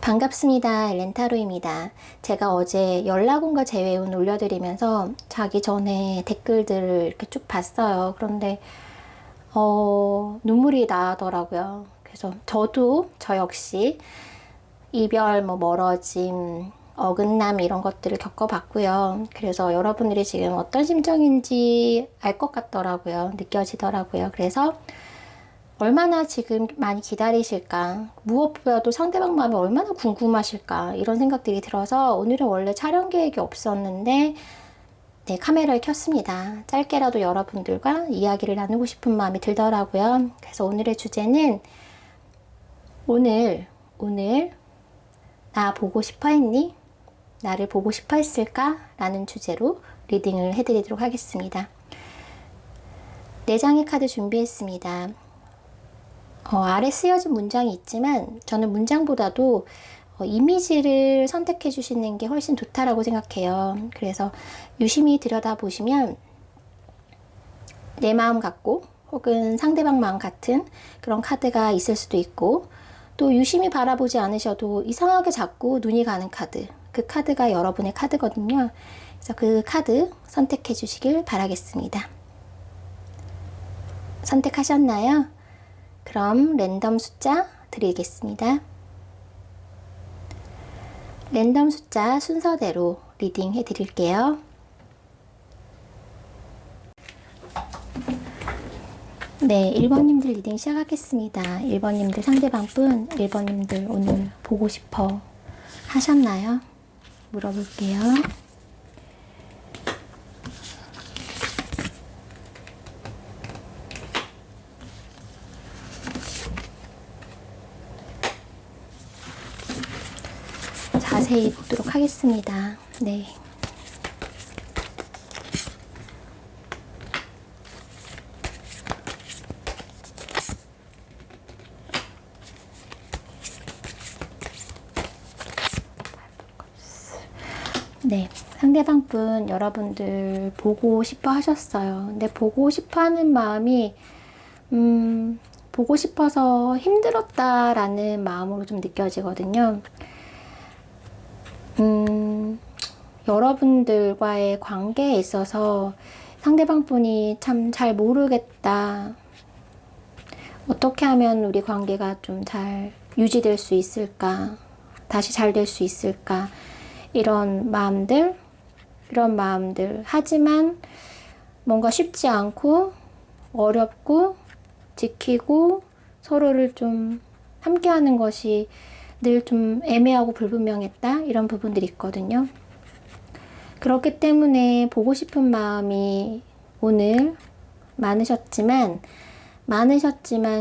반갑습니다. 렌타로입니다. 제가 어제 연락온과 재회운 올려드리면서 자기 전에 댓글들을 이렇게 쭉 봤어요. 그런데 눈물이 나더라고요. 그래서 저 역시 이별, 멀어짐, 어긋남 이런 것들을 겪어봤고요. 그래서 여러분들이 지금 어떤 심정인지 알 것 같더라고요. 느껴지더라고요. 그래서 얼마나 지금 많이 기다리실까, 무엇보다도 상대방 마음이 얼마나 궁금하실까, 이런 생각들이 들어서 오늘은 원래 촬영 계획이 없었는데 네, 카메라를 켰습니다. 짧게라도 여러분들과 이야기를 나누고 싶은 마음이 들더라고요. 그래서 오늘의 주제는 오늘 나 보고 싶어 했니? 나를 보고 싶어 했을까? 라는 주제로 리딩을 해드리도록 하겠습니다. 4장의 카드 준비했습니다. 아래 쓰여진 문장이 있지만 저는 문장보다도 이미지를 선택해 주시는 게 훨씬 좋다라고 생각해요. 그래서 유심히 들여다보시면 내 마음 같고 혹은 상대방 마음 같은 그런 카드가 있을 수도 있고, 또 유심히 바라보지 않으셔도 이상하게 자꾸 눈이 가는 카드, 그 카드가 여러분의 카드거든요. 그래서 그 카드 선택해 주시길 바라겠습니다. 선택하셨나요? 그럼 랜덤 숫자 드리겠습니다. 랜덤 숫자 순서대로 리딩 해드릴게요. 네, 1번님들 리딩 시작하겠습니다. 1번님들 상대방분, 1번님들 오늘 보고 싶어 하셨나요? 물어볼게요. 자세히 보도록 하겠습니다. 네. 네. 상대방 분 여러분들 보고 싶어 하셨어요. 근데 보고 싶어 하는 마음이 보고 싶어서 힘들었다라는 마음으로 좀 느껴지거든요. 여러분들과의 관계에 있어서 상대방 분이 참 잘 모르겠다. 어떻게 하면 우리 관계가 좀 잘 유지될 수 있을까? 다시 잘 될 수 있을까? 이런 마음들. 하지만 뭔가 쉽지 않고 어렵고 지키고 서로를 좀 함께하는 것이 늘 좀 애매하고 불분명했다, 이런 부분들이 있거든요. 그렇기 때문에 보고 싶은 마음이 오늘 많으셨지만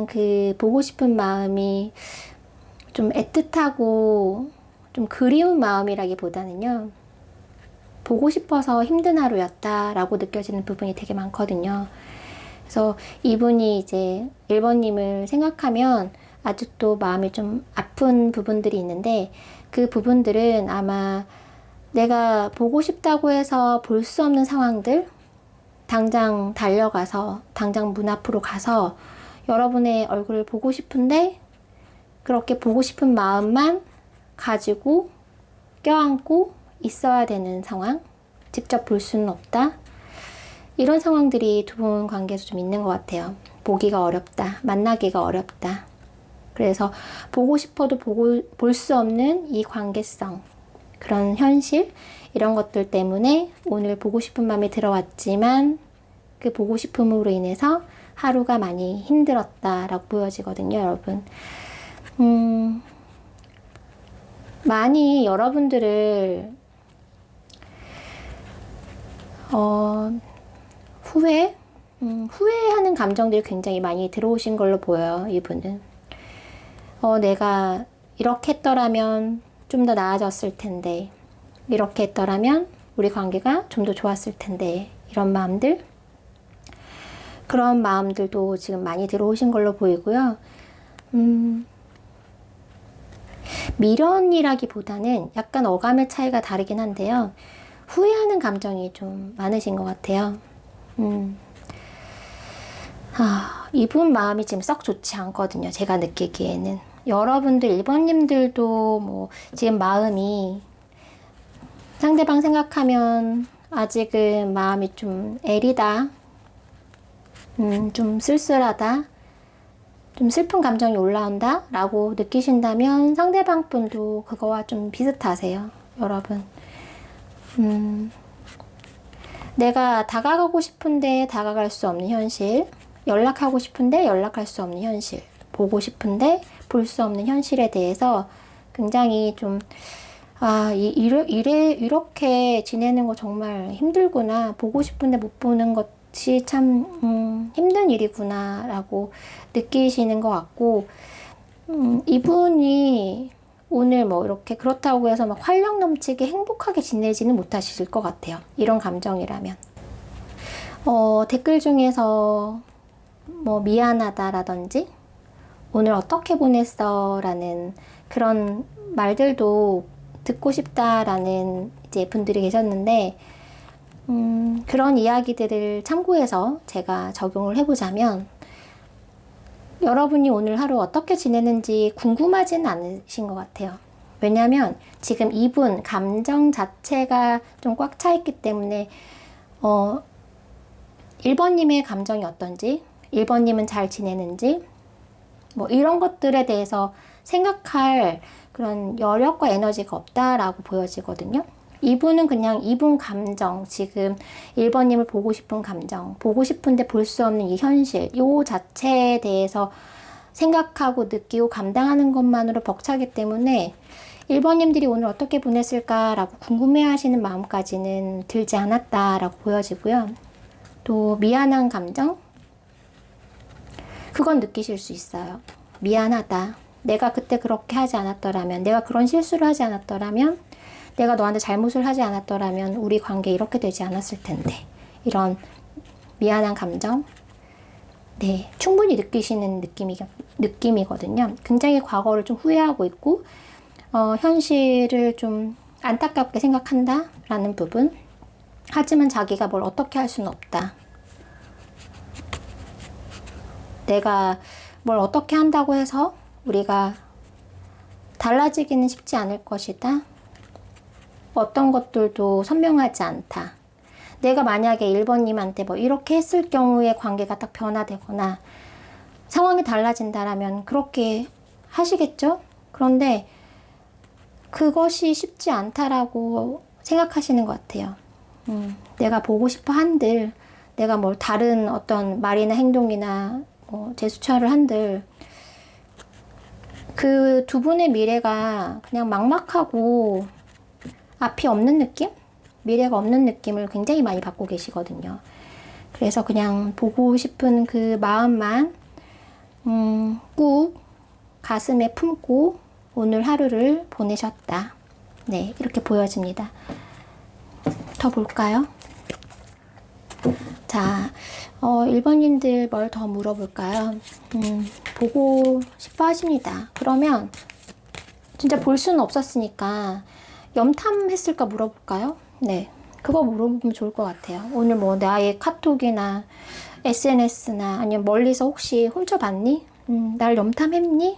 그 보고 싶은 마음이 좀 애틋하고 좀 그리운 마음이라기보다는요, 보고 싶어서 힘든 하루였다라고 느껴지는 부분이 되게 많거든요. 그래서 이분이 이제 1번님을 생각하면 아직도 마음이 좀 아픈 부분들이 있는데, 그 부분들은 아마 내가 보고 싶다고 해서 볼 수 없는 상황들, 당장 달려가서 당장 문 앞으로 가서 여러분의 얼굴을 보고 싶은데 그렇게 보고 싶은 마음만 가지고 껴안고 있어야 되는 상황, 직접 볼 수는 없다, 이런 상황들이 두 분 관계에서 좀 있는 것 같아요. 보기가 어렵다, 만나기가 어렵다. 그래서 보고 싶어도 볼 수 없는 이 관계성, 그런 현실, 이런 것들 때문에 오늘 보고 싶은 마음이 들어왔지만 그 보고 싶음으로 인해서 하루가 많이 힘들었다라고 보여지거든요, 여러분. 많이 여러분들을 후회하는 감정들이 굉장히 많이 들어오신 걸로 보여요, 이분은. 내가 이렇게 했더라면 좀 더 나아졌을 텐데, 이렇게 했더라면 우리 관계가 좀 더 좋았을 텐데, 이런 마음들, 그런 마음들도 지금 많이 들어오신 걸로 보이고요. 미련이라기보다는 약간 어감의 차이가 다르긴 한데요, 후회하는 감정이 좀 많으신 것 같아요. 이분 마음이 지금 썩 좋지 않거든요, 제가 느끼기에는. 여러분들 1번님들도 뭐 지금 마음이 상대방 생각하면 아직은 마음이 좀 애리다, 좀 쓸쓸하다, 좀 슬픈 감정이 올라온다 라고 느끼신다면 상대방 분도 그거와 좀 비슷하세요, 여러분. 내가 다가가고 싶은데 다가갈 수 없는 현실, 연락하고 싶은데 연락할 수 없는 현실, 보고 싶은데 볼 수 없는 현실에 대해서 굉장히 좀, 이렇게 지내는 거 정말 힘들구나. 보고 싶은데 못 보는 것이 참, 힘든 일이구나. 라고 느끼시는 것 같고, 이분이 오늘 뭐 이렇게 그렇다고 해서 막 활력 넘치게 행복하게 지내지는 못하실 것 같아요. 이런 감정이라면. 댓글 중에서 뭐 미안하다라든지 오늘 어떻게 보냈어? 라는 그런 말들도 듣고 싶다라는 이제 분들이 계셨는데, 그런 이야기들을 참고해서 제가 적용을 해보자면, 여러분이 오늘 하루 어떻게 지내는지 궁금하진 않으신 것 같아요. 왜냐면 지금 이분 감정 자체가 좀 꽉 차 있기 때문에, 1번님의 감정이 어떤지, 1번님은 잘 지내는지, 뭐 이런 것들에 대해서 생각할 그런 여력과 에너지가 없다라고 보여지거든요. 이분은 그냥 이분 감정, 지금 1번님을 보고 싶은 감정, 보고 싶은데 볼 수 없는 이 현실, 요 자체에 대해서 생각하고 느끼고 감당하는 것만으로 벅차기 때문에 1번님들이 오늘 어떻게 보냈을까라고 궁금해 하시는 마음까지는 들지 않았다라고 보여지고요. 또 미안한 감정? 그건 느끼실 수 있어요. 미안하다. 내가 그때 그렇게 하지 않았더라면, 내가 그런 실수를 하지 않았더라면, 내가 너한테 잘못을 하지 않았더라면 우리 관계 이렇게 되지 않았을 텐데. 이런 미안한 감정? 네, 충분히 느끼시는 느낌이거든요. 굉장히 과거를 좀 후회하고 있고, 현실을 좀 안타깝게 생각한다 라는 부분. 하지만 자기가 뭘 어떻게 할 수는 없다. 내가 뭘 어떻게 한다고 해서 우리가 달라지기는 쉽지 않을 것이다. 어떤 것들도 선명하지 않다. 내가 만약에 1번님한테 뭐 이렇게 했을 경우에 관계가 딱 변화되거나 상황이 달라진다라면 그렇게 하시겠죠? 그런데 그것이 쉽지 않다라고 생각하시는 것 같아요. 내가 보고 싶어 한들, 내가 뭘 다른 어떤 말이나 행동이나 제스처를 한들 그 두 분의 미래가 그냥 막막하고 앞이 없는 느낌? 미래가 없는 느낌을 굉장히 많이 받고 계시거든요. 그래서 그냥 보고 싶은 그 마음만 꾹 가슴에 품고 오늘 하루를 보내셨다. 네, 이렇게 보여집니다. 더 볼까요? 자, 1번님들 뭘 더 물어볼까요? 보고 싶어 하십니다. 그러면 진짜 볼 수는 없었으니까 염탐했을까 물어볼까요? 네, 그거 물어보면 좋을 것 같아요. 오늘 뭐 나의 카톡이나 SNS나 아니면 멀리서 혹시 훔쳐봤니? 날 염탐했니?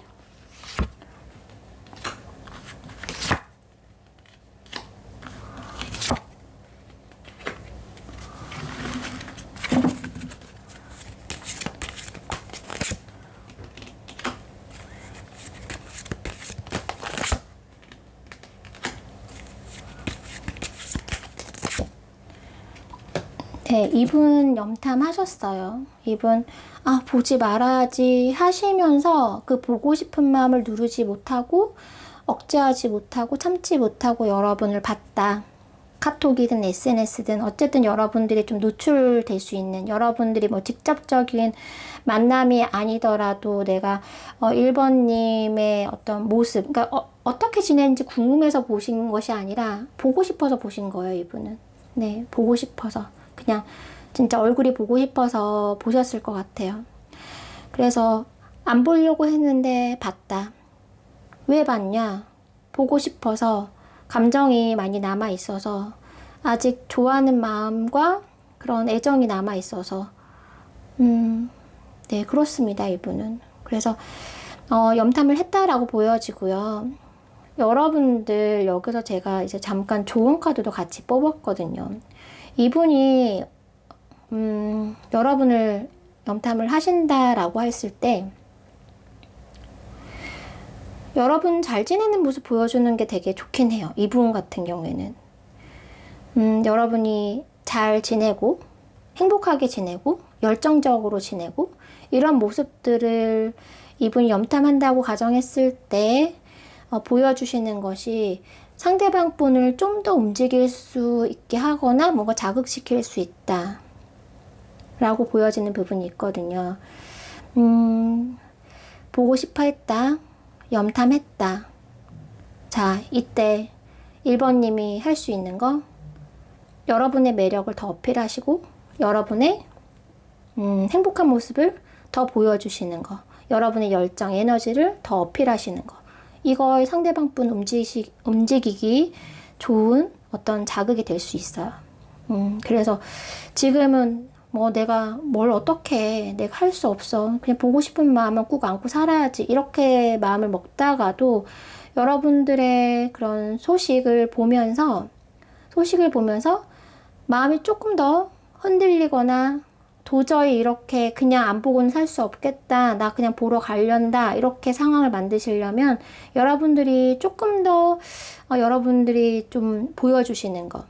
네, 이분 염탐하셨어요. 이분 보지 말아야지 하시면서 그 보고 싶은 마음을 누르지 못하고 억제하지 못하고 참지 못하고 여러분을 봤다. 카톡이든 SNS든 어쨌든 여러분들이 좀 노출될 수 있는, 여러분들이 뭐 직접적인 만남이 아니더라도 내가 1번님의 어떤 모습, 그러니까 어떻게 지내는지 궁금해서 보신 것이 아니라 보고 싶어서 보신 거예요, 이분은. 네, 보고 싶어서. 그냥 진짜 얼굴이 보고 싶어서 보셨을 것 같아요. 그래서 안 보려고 했는데 봤다. 왜 봤냐? 보고 싶어서, 감정이 많이 남아 있어서, 아직 좋아하는 마음과 그런 애정이 남아 있어서, 네, 그렇습니다, 이분은. 그래서 염탐을 했다라고 보여지고요. 여러분들 여기서 제가 이제 잠깐 좋은 카드도 같이 뽑았거든요. 이분이 여러분을 염탐을 하신다라고 했을 때 여러분 잘 지내는 모습 보여주는 게 되게 좋긴 해요. 이분 같은 경우에는 여러분이 잘 지내고 행복하게 지내고 열정적으로 지내고 이런 모습들을 이분이 염탐한다고 가정했을 때 보여주시는 것이 상대방 분을 좀 더 움직일 수 있게 하거나 뭔가 자극시킬 수 있다 라고 보여지는 부분이 있거든요. 보고 싶어 했다. 염탐했다. 자, 이때 1번님이 할 수 있는 거 여러분의 매력을 더 어필하시고 여러분의 행복한 모습을 더 보여주시는 거, 여러분의 열정, 에너지를 더 어필하시는 거, 이걸 상대방 분 움직이기 좋은 어떤 자극이 될 수 있어요. 그래서 지금은 뭐 내가 뭘 어떻게 해, 내가 할 수 없어, 그냥 보고 싶은 마음은 꾹 안고 살아야지, 이렇게 마음을 먹다가도 여러분들의 그런 소식을 보면서 마음이 조금 더 흔들리거나 도저히 이렇게 그냥 안 보고는 살 수 없겠다, 나 그냥 보러 가련다, 이렇게 상황을 만드시려면 여러분들이 조금 더 여러분들이 좀 보여주시는 거,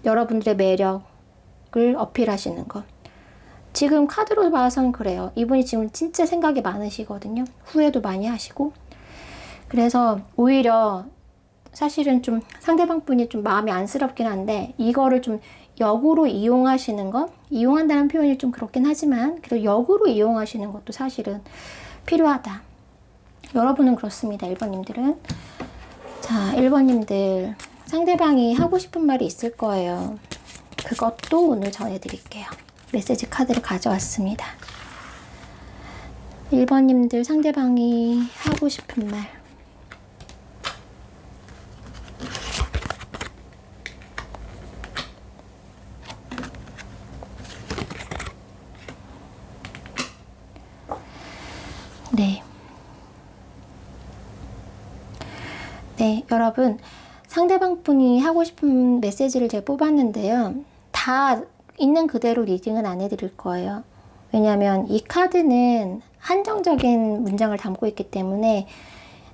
여러분들의 매력을 어필하시는 거. 지금 카드로 봐서는 그래요. 이분이 지금 진짜 생각이 많으시거든요. 후회도 많이 하시고. 그래서 오히려 사실은 좀 상대방 분이 좀 마음이 안쓰럽긴 한데 이거를 좀 역으로 이용하시는 것, 이용한다는 표현이 좀 그렇긴 하지만 그래도 역으로 이용하시는 것도 사실은 필요하다. 여러분은 그렇습니다. 1번님들은. 자, 1번님들 상대방이 하고 싶은 말이 있을 거예요. 그것도 오늘 전해드릴게요. 메시지 카드를 가져왔습니다. 1번님들 상대방이 하고 싶은 말. 네, 여러분 상대방 분이 하고 싶은 메시지를 제가 뽑았는데요. 다 있는 그대로 리딩은 안 해드릴 거예요. 왜냐하면 이 카드는 한정적인 문장을 담고 있기 때문에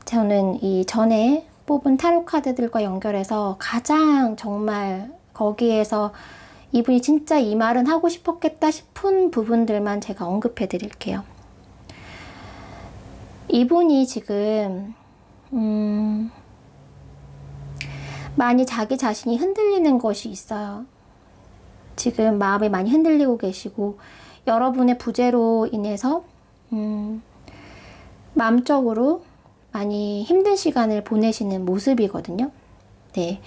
저는 이 전에 뽑은 타로 카드들과 연결해서 가장 정말 거기에서 이분이 진짜 이 말은 하고 싶었겠다 싶은 부분들만 제가 언급해 드릴게요. 이분이 지금 많이 자기 자신이 흔들리는 것이 있어요. 지금 마음이 많이 흔들리고 계시고 여러분의 부재로 인해서 마음적으로 많이 힘든 시간을 보내시는 모습이거든요. 네.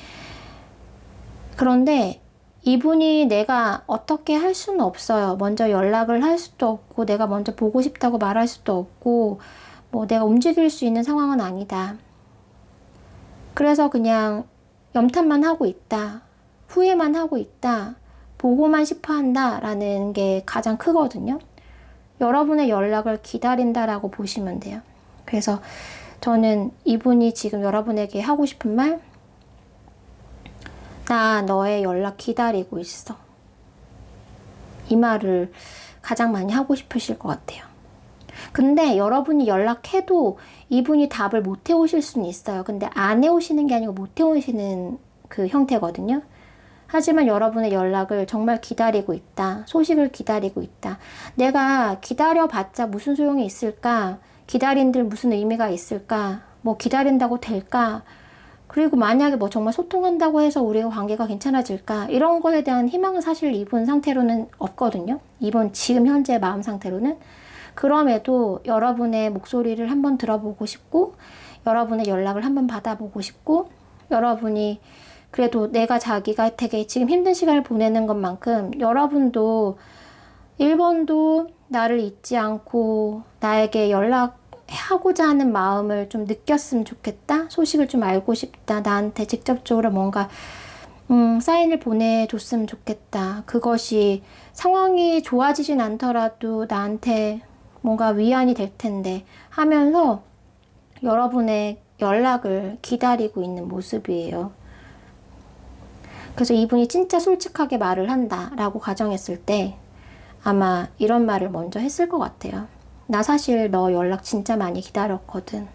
그런데 이분이 내가 어떻게 할 수는 없어요. 먼저 연락을 할 수도 없고 내가 먼저 보고 싶다고 말할 수도 없고 뭐 내가 움직일 수 있는 상황은 아니다. 그래서 그냥 염탐만 하고 있다. 후회만 하고 있다. 보고만 싶어 한다. 라는 게 가장 크거든요. 여러분의 연락을 기다린다라고 보시면 돼요. 그래서 저는 이분이 지금 여러분에게 하고 싶은 말, 나 너의 연락 기다리고 있어. 이 말을 가장 많이 하고 싶으실 것 같아요. 근데 여러분이 연락해도 이분이 답을 못 해오실 수는 있어요. 근데 안 해오시는 게 아니고 못 해오시는 그 형태거든요. 하지만 여러분의 연락을 정말 기다리고 있다. 소식을 기다리고 있다. 내가 기다려봤자 무슨 소용이 있을까? 기다린들 무슨 의미가 있을까? 뭐 기다린다고 될까? 그리고 만약에 뭐 정말 소통한다고 해서 우리가 관계가 괜찮아질까? 이런 거에 대한 희망은 사실 이분 상태로는 없거든요. 이분 지금 현재 마음 상태로는. 그럼에도 여러분의 목소리를 한번 들어보고 싶고 여러분의 연락을 한번 받아보고 싶고 여러분이 그래도 내가 자기가 되게 지금 힘든 시간을 보내는 것만큼 여러분도 1번도 나를 잊지 않고 나에게 연락하고자 하는 마음을 좀 느꼈으면 좋겠다. 소식을 좀 알고 싶다. 나한테 직접적으로 뭔가 사인을 보내줬으면 좋겠다. 그것이 상황이 좋아지진 않더라도 나한테 뭔가 위안이 될 텐데 하면서 여러분의 연락을 기다리고 있는 모습이에요. 그래서 이분이 진짜 솔직하게 말을 한다라고 가정했을 때 아마 이런 말을 먼저 했을 것 같아요. 나 사실 너 연락 진짜 많이 기다렸거든.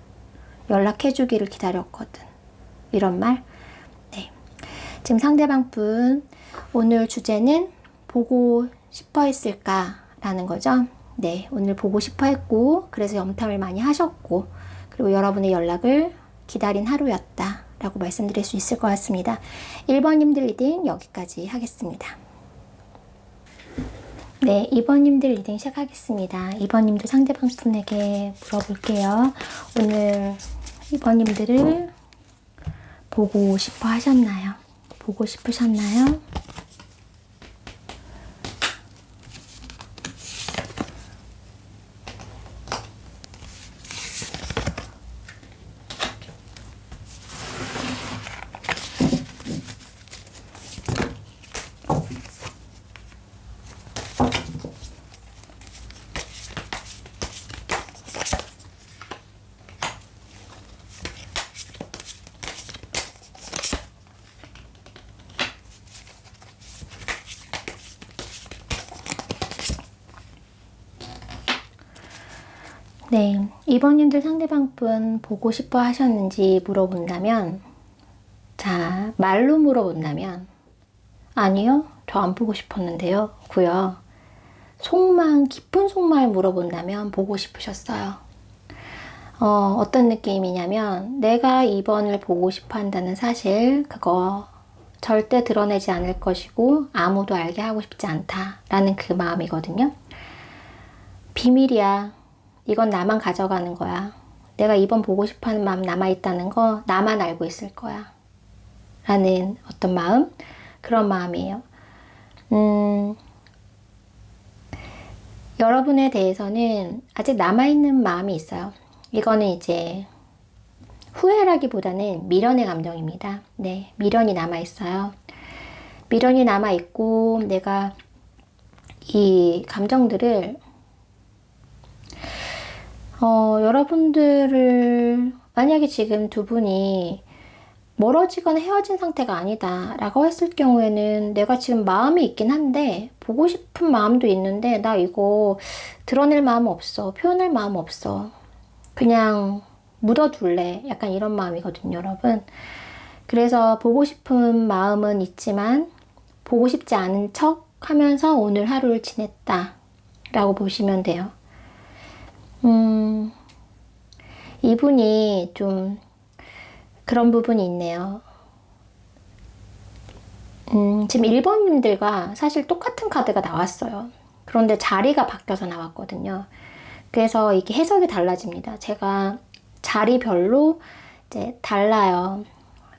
연락해주기를 기다렸거든. 이런 말. 네. 지금 상대방 분 오늘 주제는 보고 싶어 했을까라는 거죠. 네. 오늘 보고 싶어 했고 그래서 염탐을 많이 하셨고 그리고 여러분의 연락을 기다린 하루였다 라고 말씀드릴 수 있을 것 같습니다. 1번님들 리딩 여기까지 하겠습니다. 네, 2번님들 리딩 시작하겠습니다. 2번님들 상대방 분에게 물어볼게요. 오늘 2번님들을 보고 싶어 하셨나요? 보고 싶으셨나요? 네, 2번님들 상대방 분 보고 싶어 하셨는지 물어본다면, 자, 말로 물어본다면, 아니요, 저 안 보고 싶었는데요. 고요. 속마음, 깊은 속마음을 물어본다면 보고 싶으셨어요. 어떤 느낌이냐면, 내가 2번을 보고 싶어 한다는 사실, 그거 절대 드러내지 않을 것이고, 아무도 알게 하고 싶지 않다라는 그 마음이거든요. 비밀이야. 이건 나만 가져가는 거야. 내가 2번 보고 싶어하는 마음 남아있다는 거 나만 알고 있을 거야. 라는 어떤 마음? 그런 마음이에요. 여러분에 대해서는 아직 남아있는 마음이 있어요. 이거는 이제 후회라기보다는 미련의 감정입니다. 네, 미련이 남아있어요. 미련이 남아있고 내가 이 감정들을 여러분들을 만약에 지금 두 분이 멀어지거나 헤어진 상태가 아니다 라고 했을 경우에는 내가 지금 마음이 있긴 한데 보고 싶은 마음도 있는데 나 이거 드러낼 마음 없어. 표현할 마음 없어. 그냥 묻어둘래. 약간 이런 마음이거든요, 여러분. 그래서 보고 싶은 마음은 있지만 보고 싶지 않은 척 하면서 오늘 하루를 지냈다 라고 보시면 돼요. 이분이 좀 그런 부분이 있네요. 지금 1번님들과 사실 똑같은 카드가 나왔어요. 그런데 자리가 바뀌어서 나왔거든요. 그래서 이게 해석이 달라집니다. 제가 자리별로 이제 달라요.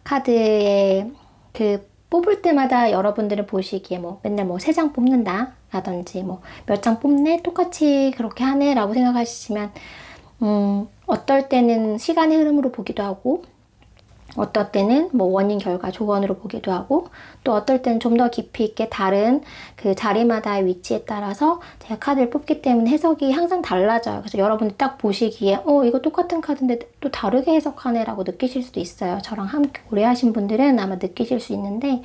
카드에 그 뽑을 때마다 여러분들은 보시기에 뭐 맨날 뭐 3장 뽑는다 라든지 뭐 몇 장 뽑네 똑같이 그렇게 하네 라고 생각하시지만 어떨 때는 시간의 흐름으로 보기도 하고 어떨 때는 뭐 원인 결과 조건으로 보기도 하고 또 어떨 때는 좀 더 깊이 있게 다른 그 자리마다의 위치에 따라서 제가 카드를 뽑기 때문에 해석이 항상 달라져요. 그래서 여러분들 딱 보시기에 이거 똑같은 카드인데 또 다르게 해석하네 라고 느끼실 수도 있어요. 저랑 함께 오래 하신 분들은 아마 느끼실 수 있는데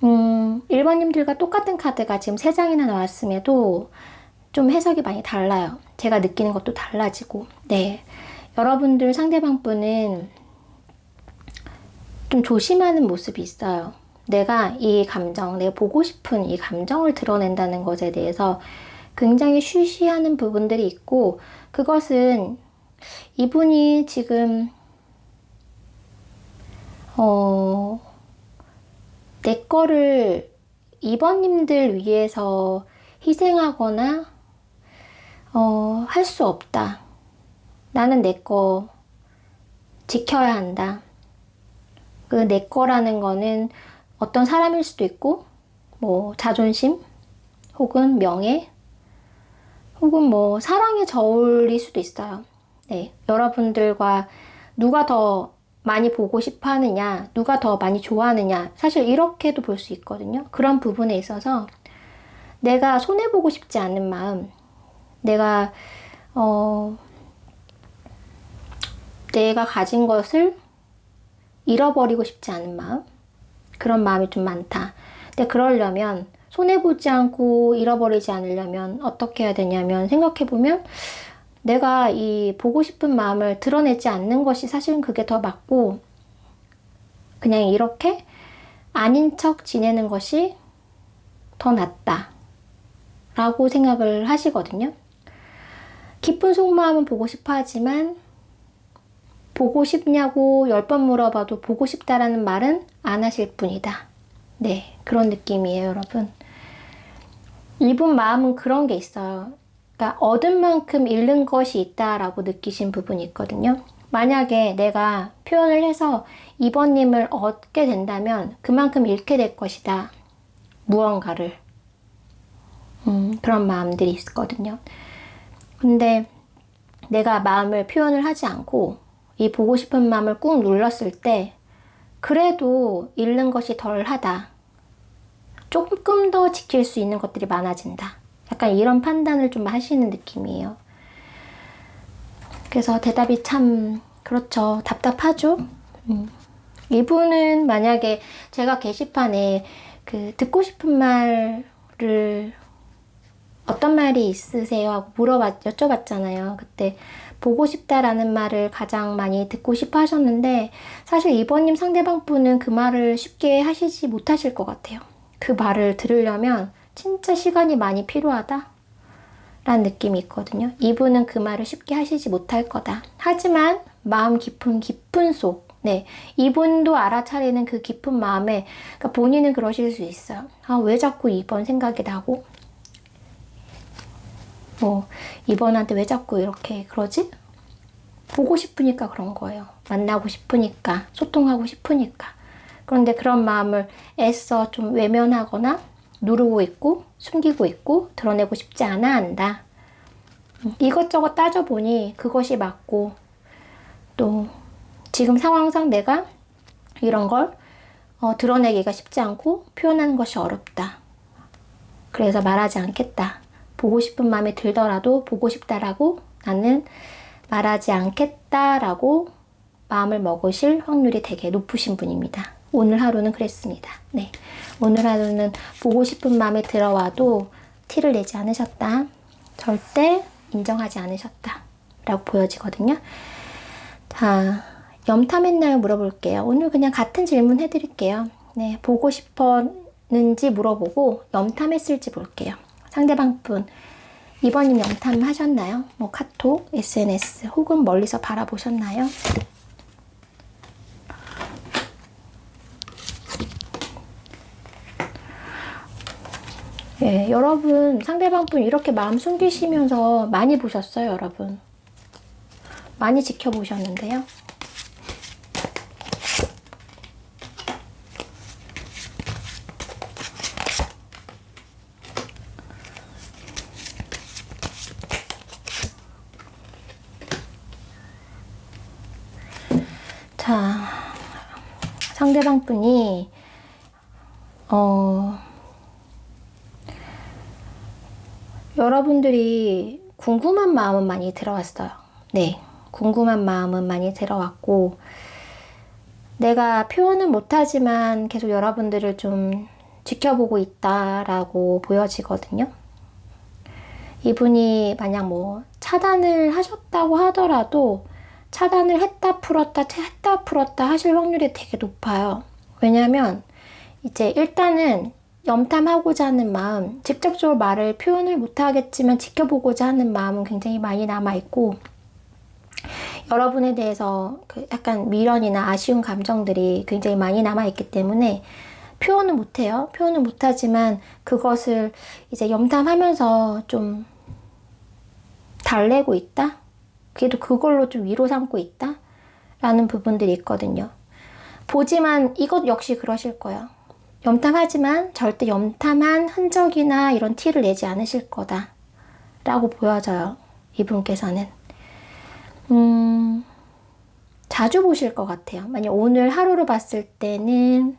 1번님들과 똑같은 카드가 지금 3장이나 나왔음에도 좀 해석이 많이 달라요. 제가 느끼는 것도 달라지고 네, 여러분들 상대방 분은 좀 조심하는 모습이 있어요. 내가 이 감정, 내가 보고 싶은 이 감정을 드러낸다는 것에 대해서 굉장히 쉬쉬하는 부분들이 있고 그것은 이분이 지금 내 거를 2번님들 위해서 희생하거나 할 수 없다. 나는 내 거 지켜야 한다. 그 내 거라는 거는 어떤 사람일 수도 있고 뭐 자존심 혹은 명예 혹은 뭐 사랑의 저울일 수도 있어요. 네, 여러분들과 누가 더 많이 보고 싶어 하느냐, 누가 더 많이 좋아하느냐 사실 이렇게도 볼 수 있거든요. 그런 부분에 있어서 내가 손해보고 싶지 않은 마음, 내가 내가 가진 것을 잃어버리고 싶지 않은 마음? 그런 마음이 좀 많다. 근데 그러려면, 손해보지 않고 잃어버리지 않으려면 어떻게 해야 되냐면, 생각해보면 내가 이 보고 싶은 마음을 드러내지 않는 것이 사실은 그게 더 맞고, 그냥 이렇게 아닌 척 지내는 것이 더 낫다 라고 생각을 하시거든요. 깊은 속마음은 보고 싶어 하지만 보고 싶냐고 10번 물어봐도 보고 싶다라는 말은 안 하실 뿐이다. 네, 그런 느낌이에요, 여러분. 이분 마음은 그런 게 있어요. 그러니까 얻은 만큼 잃는 것이 있다라고 느끼신 부분이 있거든요. 만약에 내가 표현을 해서 2번님을 얻게 된다면 그만큼 잃게 될 것이다. 무언가를. 그런 마음들이 있거든요. 근데 내가 마음을 표현을 하지 않고 이 보고 싶은 마음을 꾹 눌렀을 때 그래도 잃는 것이 덜하다. 조금 더 지킬 수 있는 것들이 많아진다. 약간 이런 판단을 좀 하시는 느낌이에요. 그래서 대답이 참 그렇죠. 답답하죠. 이분은 만약에 제가 게시판에 그 듣고 싶은 말을 어떤 말이 있으세요? 하고 여쭤봤잖아요. 그때 보고 싶다라는 말을 가장 많이 듣고 싶어 하셨는데 사실 2번님 상대방 분은 그 말을 쉽게 하시지 못하실 것 같아요. 그 말을 들으려면 진짜 시간이 많이 필요하다 라는 느낌이 있거든요. 이분은 그 말을 쉽게 하시지 못할 거다. 하지만 마음 깊은 속, 네, 이분도 알아차리는 그 깊은 마음에, 그러니까 본인은 그러실 수 있어요. 아, 왜 자꾸 2번 생각이 나고, 뭐, 2번한테 왜 자꾸 이렇게 그러지? 보고 싶으니까 그런 거예요. 만나고 싶으니까, 소통하고 싶으니까. 그런데 그런 마음을 애써 좀 외면하거나 누르고 있고, 숨기고 있고, 드러내고 싶지 않아 한다. 이것저것 따져보니 그것이 맞고, 또 지금 상황상 내가 이런 걸 드러내기가 쉽지 않고 표현하는 것이 어렵다. 그래서 말하지 않겠다. 보고 싶은 마음이 들더라도 보고 싶다라고 나는 말하지 않겠다라고 마음을 먹으실 확률이 되게 높으신 분입니다. 오늘 하루는 그랬습니다. 네, 오늘 하루는 보고 싶은 마음이 들어와도 티를 내지 않으셨다. 절대 인정하지 않으셨다. 라고 보여지거든요. 자, 염탐했나요? 물어볼게요. 오늘 그냥 같은 질문 해드릴게요. 네, 보고 싶었는지 물어보고 염탐했을지 볼게요. 상대방 분 2번님 염탐하셨나요? 뭐 카톡, SNS 혹은 멀리서 바라보셨나요? 예, 여러분 상대방 분 이렇게 마음 숨기시면서 많이 보셨어요, 여러분. 많이 지켜보셨는데요. 자, 상대방 분이 여러분들이 궁금한 마음은 많이 들어왔어요. 네, 궁금한 마음은 많이 들어왔고 내가 표현은 못하지만 계속 여러분들을 좀 지켜보고 있다라고 보여지거든요. 이분이 만약 뭐 차단을 하셨다고 하더라도 차단을 했다 풀었다 하실 확률이 되게 높아요. 왜냐면 이제 일단은 염탐하고자 하는 마음, 직접적으로 말을 표현을 못하겠지만 지켜보고자 하는 마음은 굉장히 많이 남아있고 여러분에 대해서 그 약간 미련이나 아쉬운 감정들이 굉장히 많이 남아있기 때문에 표현은 못해요. 표현은 못하지만 그것을 이제 염탐하면서 좀 달래고 있다? 그래도 그걸로 좀 위로 삼고 있다? 라는 부분들이 있거든요. 보지만 이것 역시 그러실 거예요. 염탐하지만 절대 염탐한 흔적이나 이런 티를 내지 않으실 거다 라고 보여져요. 이분께서는. 자주 보실 것 같아요. 만약 오늘 하루로 봤을 때는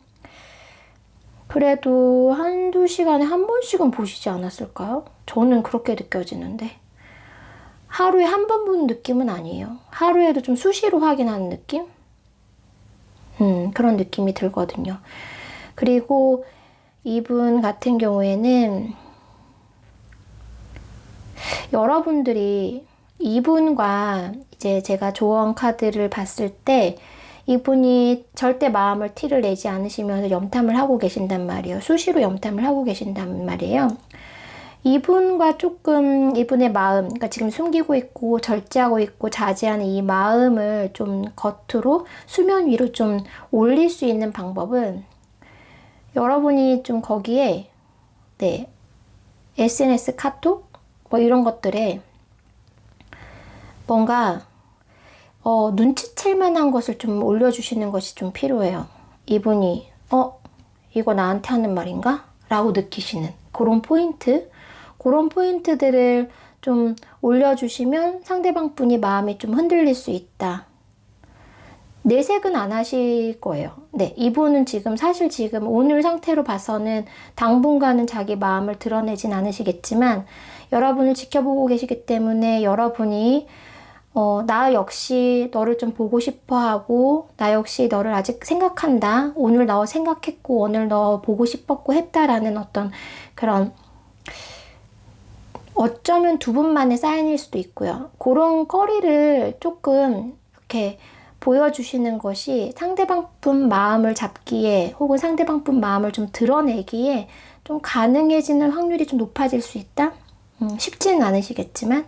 그래도 한두 시간에 한 번씩은 보시지 않았을까요? 저는 그렇게 느껴지는데 하루에 한 번 보는 느낌은 아니에요. 하루에도 좀 수시로 확인하는 느낌? 그런 느낌이 들거든요. 그리고 이분 같은 경우에는 여러분들이 이분과 이제 제가 조언 카드를 봤을 때 이분이 절대 마음을 티를 내지 않으시면서 염탐을 하고 계신단 말이에요. 수시로 염탐을 하고 계신단 말이에요. 이분과 조금 이분의 마음, 그러니까 지금 숨기고 있고 절제하고 있고 자제하는 이 마음을 좀 겉으로 수면 위로 좀 올릴 수 있는 방법은 여러분이 좀 거기에 SNS 카톡 뭐 이런 것들에 뭔가 눈치챌 만한 것을 좀 올려주시는 것이 좀 필요해요. 이분이 이거 나한테 하는 말인가? 라고 느끼시는 그런 포인트들을 좀 올려주시면 상대방 분이 마음이 좀 흔들릴 수 있다. 내색은 안 하실 거예요. 네, 이분은 사실 지금 오늘 상태로 봐서는 당분간은 자기 마음을 드러내진 않으시겠지만 여러분을 지켜보고 계시기 때문에 여러분이 나 역시 너를 좀 보고 싶어 하고, 나 역시 너를 아직 생각한다. 오늘 너 생각했고, 오늘 너 보고 싶었고 했다라는 어떤 그런, 어쩌면 두 분만의 사인일 수도 있고요. 그런 거리를 조금 이렇게 보여주시는 것이 상대방 분 마음을 잡기에, 혹은 상대방 분 마음을 좀 드러내기에 좀 가능해지는 확률이 좀 높아질 수 있다? 쉽지는 않으시겠지만,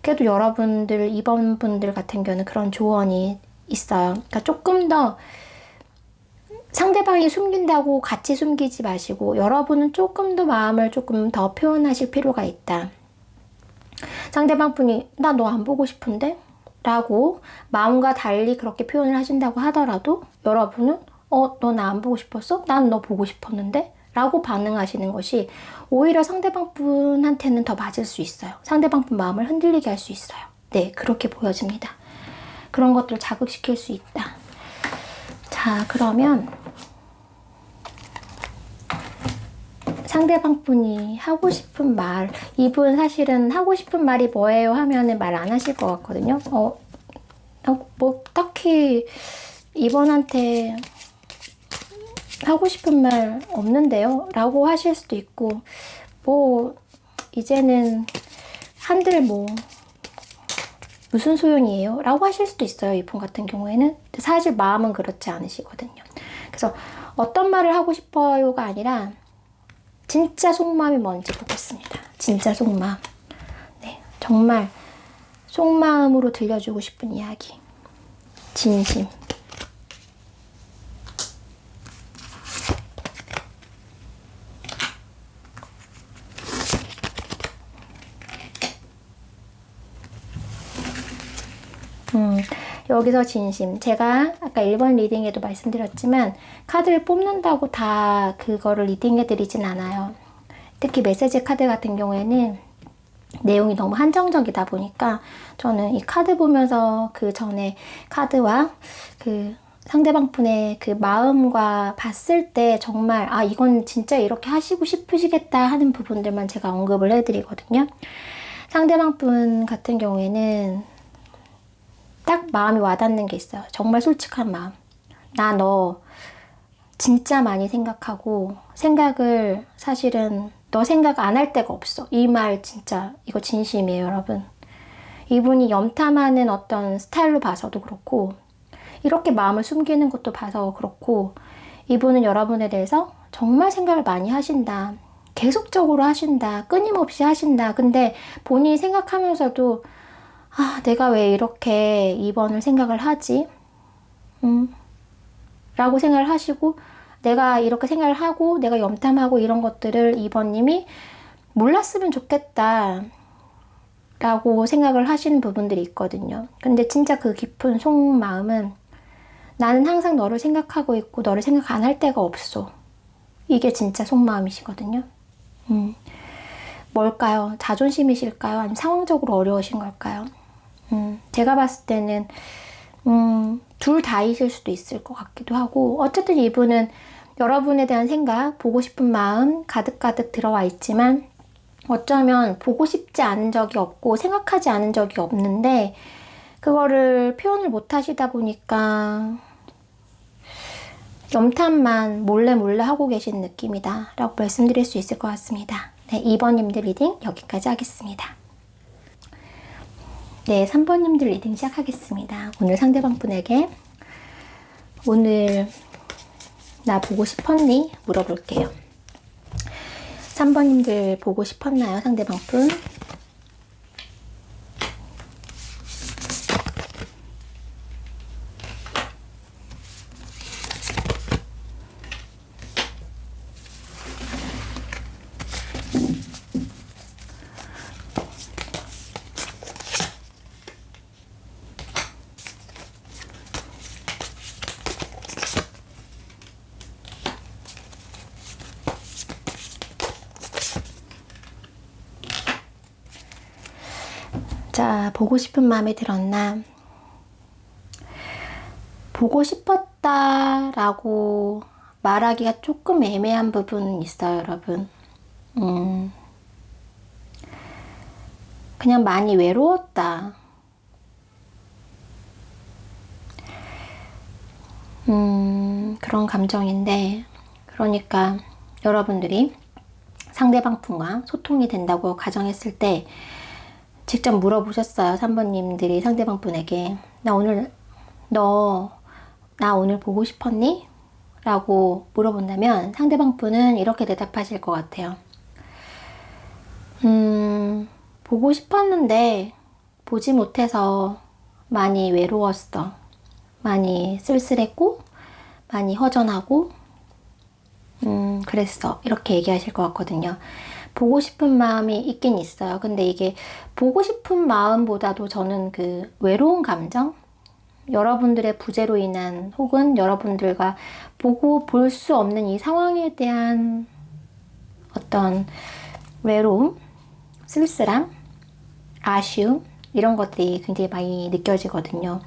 그래도 여러분들, 이번 분들 같은 경우는 그런 조언이 있어요. 그러니까 조금 더 상대방이 숨긴다고 같이 숨기지 마시고 여러분은 조금 더 마음을 조금 더 표현하실 필요가 있다. 상대방 분이 나 너 안 보고 싶은데? 라고 마음과 달리 그렇게 표현을 하신다고 하더라도 여러분은 너 나 안 보고 싶었어? 난 너 보고 싶었는데? 라고 반응하시는 것이 오히려 상대방 분한테는 더 맞을 수 있어요. 상대방 분 마음을 흔들리게 할 수 있어요. 네, 그렇게 보여집니다. 그런 것들을 자극시킬 수 있다. 자, 그러면 상대방 분이 하고 싶은 말, 이분 사실은 하고 싶은 말이 뭐예요 하면은 말 안 하실 것 같거든요. 뭐 딱히 이번한테 하고 싶은 말 없는데요? 라고 하실 수도 있고, 뭐 이제는 한들 뭐 무슨 소용이에요? 라고 하실 수도 있어요. 이분 같은 경우에는. 사실 마음은 그렇지 않으시거든요. 그래서 어떤 말을 하고 싶어요가 아니라 진짜 속마음이 뭔지 보겠습니다. 진짜 속마음. 네, 정말 속마음으로 들려주고 싶은 이야기. 진심. 여기서 진심. 제가 아까 1번 리딩에도 말씀드렸지만 카드를 뽑는다고 다 그거를 리딩해드리진 않아요. 특히 메시지 카드 같은 경우에는 내용이 너무 한정적이다 보니까 저는 이 카드 보면서 그 전에 카드와 그 상대방 분의 그 마음과 봤을 때 정말 이건 진짜 이렇게 하시고 싶으시겠다 하는 부분들만 제가 언급을 해드리거든요. 상대방 분 같은 경우에는 딱 마음이 와닿는 게 있어요. 정말 솔직한 마음. 나 너 진짜 많이 생각하고 생각을 사실은 너 생각 안 할 데가 없어. 이 말 진짜 이거 진심이에요, 여러분. 이분이 염탐하는 어떤 스타일로 봐서도 그렇고 이렇게 마음을 숨기는 것도 봐서 그렇고 이분은 여러분에 대해서 정말 생각을 많이 하신다. 계속적으로 하신다. 끊임없이 하신다. 근데 본인이 생각하면서도 내가 왜 이렇게 2번을 생각을 하지? 라고 생각을 하시고 내가 이렇게 생각을 하고 내가 염탐하고 이런 것들을 2번님이 몰랐으면 좋겠다 라고 생각을 하시는 부분들이 있거든요. 근데 진짜 그 깊은 속마음은 나는 항상 너를 생각하고 있고 너를 생각 안 할 데가 없어. 이게 진짜 속마음이시거든요. 뭘까요? 자존심이실까요? 아니면 상황적으로 어려우신 걸까요? 제가 봤을 때는 둘 다이실 수도 있을 것 같기도 하고 어쨌든 이분은 여러분에 대한 생각, 보고 싶은 마음 가득가득 들어와 있지만 어쩌면 보고 싶지 않은 적이 없고 생각하지 않은 적이 없는데 그거를 표현을 못 하시다 보니까 염탐만 몰래 몰래 하고 계신 느낌이다 라고 말씀드릴 수 있을 것 같습니다. 네, 2번님들 리딩 여기까지 하겠습니다. 네, 3번님들 리딩 시작하겠습니다. 오늘 상대방 분에게 오늘 나 보고 싶었니? 물어볼게요. 3번님들 보고 싶었나요? 상대방 분? 자, 보고 싶은 마음에 들었나? 보고 싶었다라고 말하기가 조금 애매한 부분은 있어요, 여러분. 그냥 많이 외로웠다. 그런 감정인데, 그러니까 여러분들이 상대방 분과 소통이 된다고 가정했을 때 직접 물어보셨어요. 3번님들이 상대방 분에게 나 오늘 보고 싶었니? 라고 물어본다면 상대방 분은 이렇게 대답하실 것 같아요. 보고 싶었는데 보지 못해서 많이 외로웠어. 많이 쓸쓸했고 많이 허전하고 그랬어. 이렇게 얘기하실 것 같거든요. 보고 싶은 마음이 있긴 있어요. 근데 이게 보고 싶은 마음보다도 저는 그 외로운 감정? 여러분들의 부재로 인한 혹은 여러분들과 보고 볼 수 없는 이 상황에 대한 어떤 외로움, 쓸쓸함, 아쉬움 이런 것들이 굉장히 많이 느껴지거든요.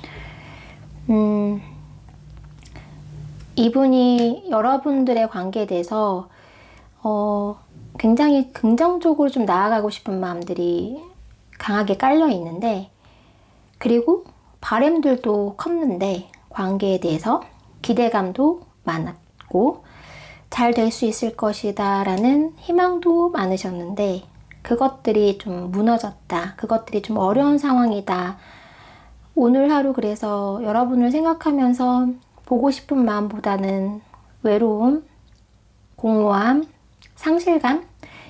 이분이 여러분들의 관계에 대해서 굉장히 긍정적으로 좀 나아가고 싶은 마음들이 강하게 깔려 있는데, 그리고 바람들도 컸는데 관계에 대해서 기대감도 많았고 잘 될 수 있을 것이다 라는 희망도 많으셨는데 그것들이 좀 무너졌다. 그것들이 좀 어려운 상황이다. 오늘 하루 그래서 여러분을 생각하면서 보고 싶은 마음보다는 외로움, 공허함, 상실감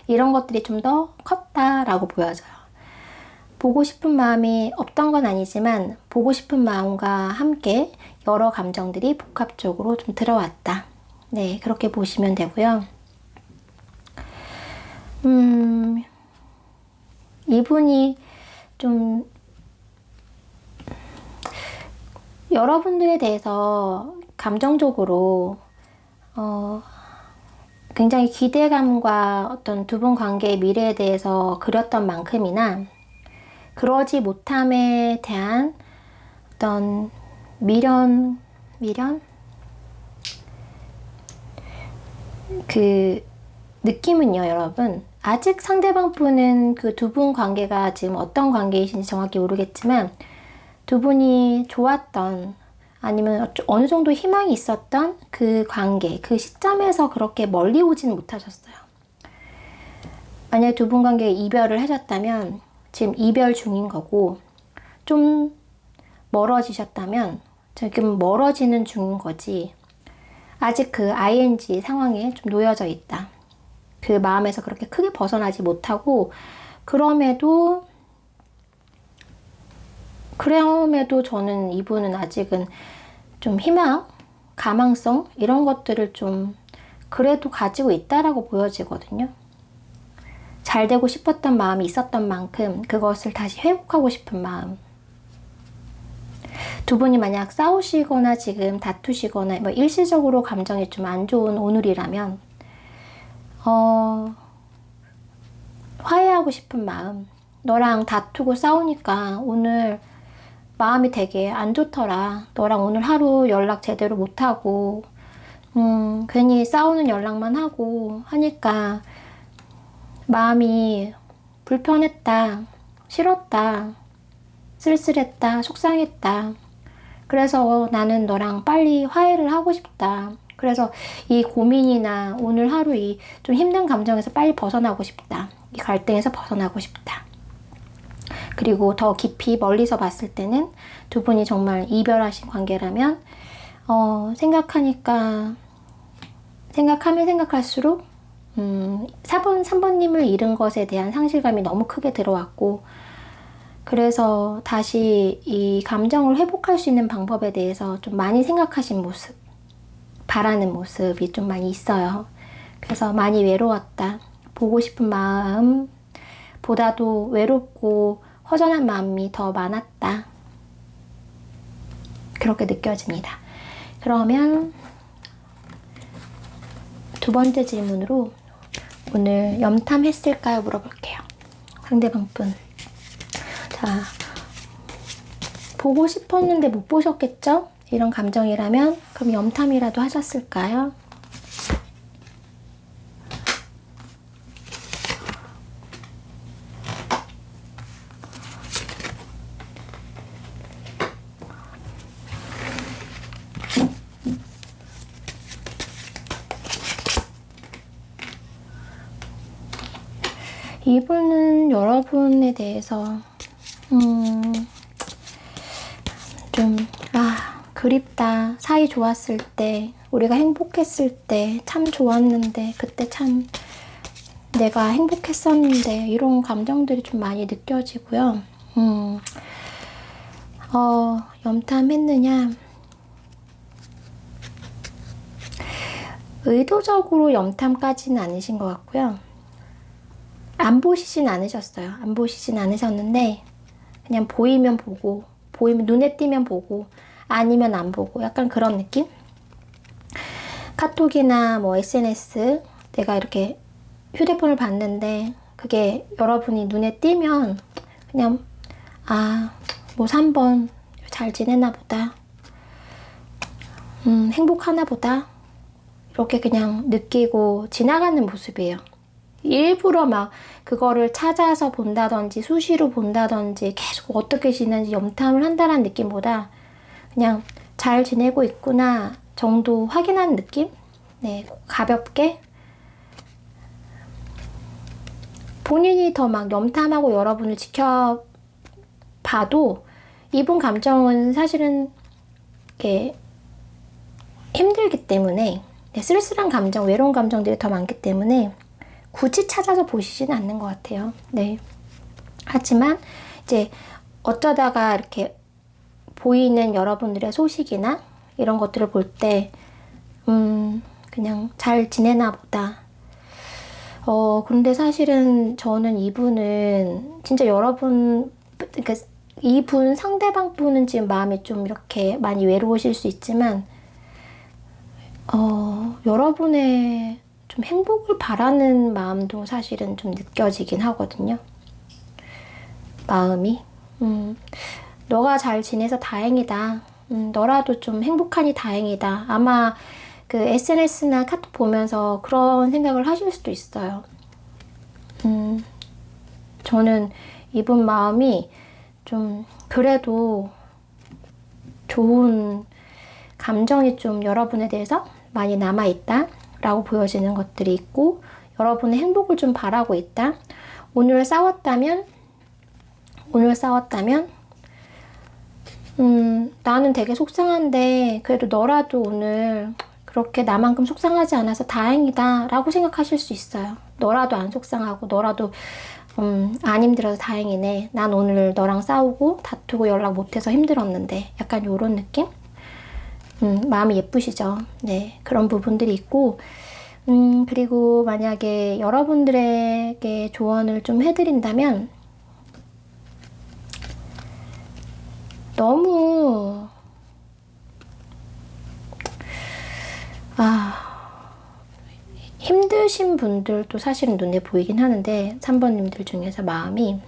이런 것들이 좀 더 컸다라고 보여져요. 보고 싶은 마음이 없던 건 아니지만 보고 싶은 마음과 함께 여러 감정들이 복합적으로 좀 들어왔다. 네, 그렇게 보시면 되고요. 이분이 좀 여러분들에 대해서 감정적으로 굉장히 기대감과 어떤 두 분 관계의 미래에 대해서 그렸던 만큼이나 그러지 못함에 대한 어떤 미련? 그 느낌은요, 여러분. 아직 상대방 분은 그 두 분 관계가 지금 어떤 관계이신지 정확히 모르겠지만 두 분이 좋았던 아니면 어느 정도 희망이 있었던 그 관계, 그 시점에서 그렇게 멀리 오지는 못하셨어요. 만약에 두 분 관계에 이별을 하셨다면 지금 이별 중인 거고, 좀 멀어지셨다면 지금 멀어지는 중인 거지, 아직 그 ing 상황에 좀 놓여져 있다. 그 마음에서 그렇게 크게 벗어나지 못하고, 그럼에도 저는 이분은 아직은 좀 희망, 가망성 이런 것들을 좀 그래도 가지고 있다라고 보여지거든요. 잘 되고 싶었던 마음이 있었던 만큼 그것을 다시 회복하고 싶은 마음. 두 분이 만약 싸우시거나 지금 다투시거나 뭐 일시적으로 감정이 좀 안 좋은 오늘이라면 화해하고 싶은 마음. 너랑 다투고 싸우니까 오늘 마음이 되게 안 좋더라. 너랑 오늘 하루 연락 제대로 못하고 괜히 싸우는 연락만 하고 하니까 마음이 불편했다, 싫었다, 쓸쓸했다, 속상했다. 그래서 나는 너랑 빨리 화해를 하고 싶다. 그래서 이 고민이나 오늘 하루 이 좀 힘든 감정에서 빨리 벗어나고 싶다. 이 갈등에서 벗어나고 싶다. 그리고 더 깊이 멀리서 봤을 때는 두 분이 정말 이별하신 관계라면 생각하면 생각할수록 3번님을 잃은 것에 대한 상실감이 너무 크게 들어왔고, 그래서 다시 이 감정을 회복할 수 있는 방법에 대해서 좀 많이 생각하신 모습, 바라는 모습이 좀 많이 있어요. 그래서 많이 외로웠다. 보고 싶은 마음보다도 외롭고 허전한 마음이 더 많았다. 그렇게 느껴집니다. 그러면 두 번째 질문으로 오늘 염탐했을까요? 물어볼게요. 상대방 분. 자, 보고 싶었는데 못 보셨겠죠? 이런 감정이라면 그럼 염탐이라도 하셨을까요? 이분은 여러분에 대해서 그립다. 사이 좋았을 때, 우리가 행복했을 때 참 좋았는데, 그때 참 내가 행복했었는데, 이런 감정들이 좀 많이 느껴지고요. 염탐했느냐? 의도적으로 염탐까지는 아니신 것 같고요. 안 보시진 않으셨어요. 안 보시진 않으셨는데 그냥 보이면 보고, 보이면 눈에 띄면 보고, 아니면 안 보고, 약간 그런 느낌? 카톡이나 뭐 SNS, 내가 이렇게 휴대폰을 봤는데 그게 여러분이 눈에 띄면 그냥 뭐 3번 잘 지내나 보다, 행복하나 보다, 이렇게 그냥 느끼고 지나가는 모습이에요. 일부러 막 그거를 찾아서 본다든지 수시로 본다든지 계속 어떻게 지내는지 염탐을 한다는 느낌보다 그냥 잘 지내고 있구나 정도 확인하는 느낌? 네, 가볍게 본인이 더 막 염탐하고 여러분을 지켜봐도 이분 감정은 사실은 이렇게 힘들기 때문에, 쓸쓸한 감정, 외로운 감정들이 더 많기 때문에 굳이 찾아서 보시지는 않는 것 같아요. 네. 하지만 이제 어쩌다가 이렇게 보이는 여러분들의 소식이나 이런 것들을 볼 때 그냥 잘 지내나 보다. 근데 사실은 저는 이분은 진짜 그러니까 이분 상대방 분은 지금 마음이 좀 이렇게 많이 외로우실 수 있지만 여러분의 좀 행복을 바라는 마음도 사실은 좀 느껴지긴 하거든요. 마음이. 너가 잘 지내서 다행이다. 너라도 좀 행복하니 다행이다. 아마 그 SNS나 카톡 보면서 그런 생각을 하실 수도 있어요. 저는 이분 마음이 좀 그래도 좋은 감정이 좀 여러분에 대해서 많이 남아있다 라고 보여지는 것들이 있고, 여러분의 행복을 좀 바라고 있다. 오늘 싸웠다면 나는 되게 속상한데 그래도 너라도 오늘 그렇게 나만큼 속상하지 않아서 다행이다 라고 생각하실 수 있어요. 너라도 안 속상하고 너라도 안 힘들어서 다행이네. 난 오늘 너랑 싸우고 다투고 연락 못해서 힘들었는데, 약간 요런 느낌? 마음이 예쁘시죠? 네, 그런 부분들이 있고, 그리고 만약에 여러분들에게 조언을 좀 해드린다면, 너무 힘드신 분들도 사실은 눈에 보이긴 하는데, 3번님들 중에서 마음이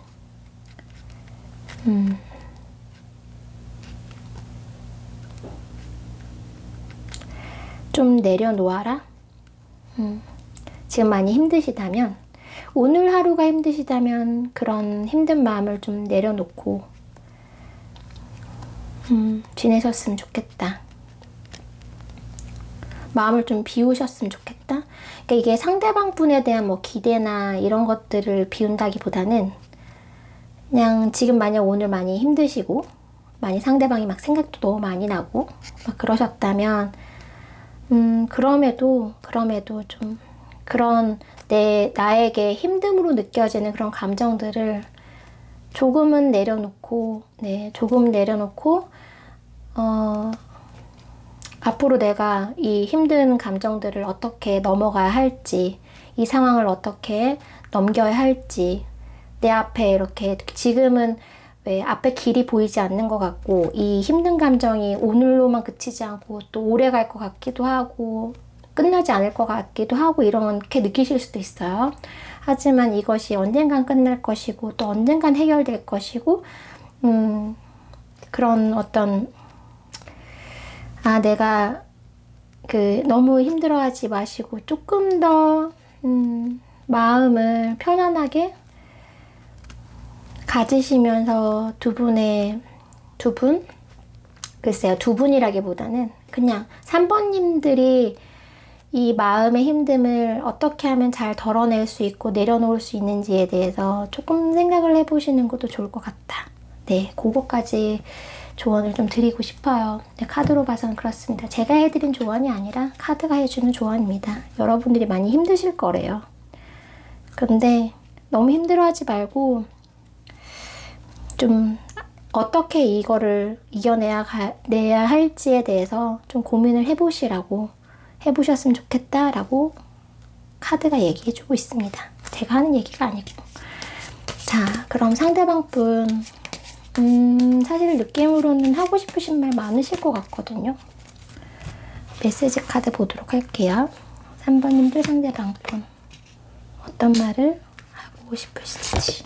좀 내려놓아라. 지금 많이 힘드시다면 오늘 하루가 힘드시다면 그런 힘든 마음을 좀 내려놓고 지내셨으면 좋겠다. 마음을 좀 비우셨으면 좋겠다. 그러니까 이게 상대방 분에 대한 뭐 기대나 이런 것들을 비운다기보다는 그냥 지금 만약 오늘 많이 힘드시고 많이 상대방이 막 생각도 너무 많이 나고 막 그러셨다면 그럼에도 좀 그런 나에게 힘듦으로 느껴지는 그런 감정들을 조금 내려놓고 앞으로 내가 이 힘든 감정들을 어떻게 넘어가야 할지, 이 상황을 어떻게 넘겨야 할지, 내 앞에 이렇게 지금은 왜 앞에 길이 보이지 않는 것 같고 이 힘든 감정이 오늘로만 그치지 않고 또 오래 갈 것 같기도 하고 끝나지 않을 것 같기도 하고 이렇게 느끼실 수도 있어요. 하지만 이것이 언젠간 끝날 것이고 또 언젠간 해결될 것이고 그런 어떤 내가 너무 힘들어하지 마시고 조금 더 마음을 편안하게 가지시면서 글쎄요, 두 분이라기보다는 그냥 3번님들이 이 마음의 힘듦을 어떻게 하면 잘 덜어낼 수 있고 내려놓을 수 있는지에 대해서 조금 생각을 해보시는 것도 좋을 것 같다. 네, 그거까지 조언을 좀 드리고 싶어요. 네, 카드로 봐서는 그렇습니다. 제가 해드린 조언이 아니라 카드가 해주는 조언입니다. 여러분들이 많이 힘드실 거래요. 근데 너무 힘들어하지 말고 좀 어떻게 이거를 이겨내야 할지에 대해서 좀 고민을 해보셨으면 좋겠다라고 카드가 얘기해주고 있습니다. 제가 하는 얘기가 아니고. 자, 그럼 상대방 분 사실 느낌으로는 하고 싶으신 말 많으실 것 같거든요. 메시지 카드 보도록 할게요. 3번님들 상대방 분 어떤 말을 하고 싶으신지.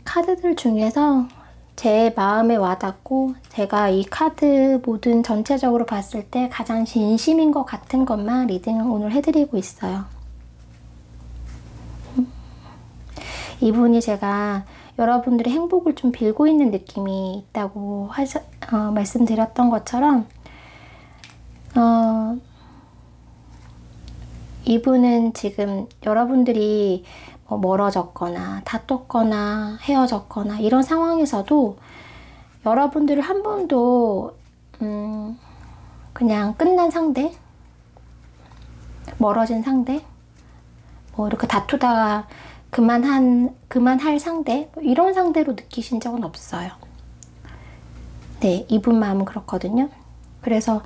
카드들 중에서 제 마음에 와닿고 제가 이 카드 모든 전체적으로 봤을 때 가장 진심인 것 같은 것만 리딩을 오늘 해드리고 있어요. 이분이 제가 여러분들의 행복을 좀 빌고 있는 느낌이 있다고 말씀드렸던 것처럼 이분은 지금 여러분들이 멀어졌거나 다퉜거나 헤어졌거나 이런 상황에서도 여러분들을 한 번도 그냥 끝난 상대, 멀어진 상대, 이렇게 다투다가 그만할 상대, 이런 상대로 느끼신 적은 없어요. 네, 이분 마음은 그렇거든요. 그래서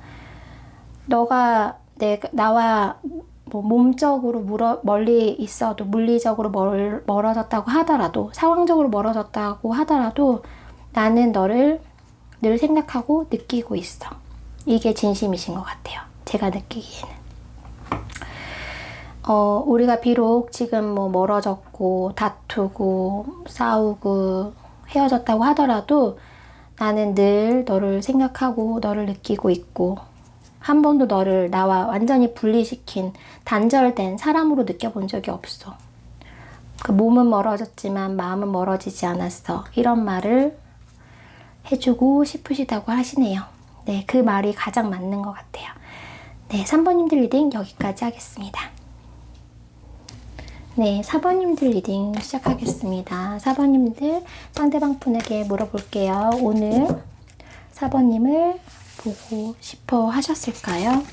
나와 몸적으로 멀리 있어도, 물리적으로 멀어졌다고 하더라도, 상황적으로 멀어졌다고 하더라도 나는 너를 늘 생각하고 느끼고 있어. 이게 진심이신 것 같아요. 제가 느끼기에는. 우리가 비록 지금 멀어졌고, 다투고, 싸우고, 헤어졌다고 하더라도 나는 늘 너를 생각하고, 너를 느끼고 있고, 한 번도 너를 나와 완전히 분리시킨 단절된 사람으로 느껴본 적이 없어. 몸은 멀어졌지만 마음은 멀어지지 않았어. 이런 말을 해주고 싶으시다고 하시네요. 네, 그 말이 가장 맞는 것 같아요. 네, 3번님들 리딩 여기까지 하겠습니다. 네, 4번님들 리딩 시작하겠습니다. 4번님들 상대방 분에게 물어볼게요. 오늘 4번님을 보고 싶어 하셨을까요?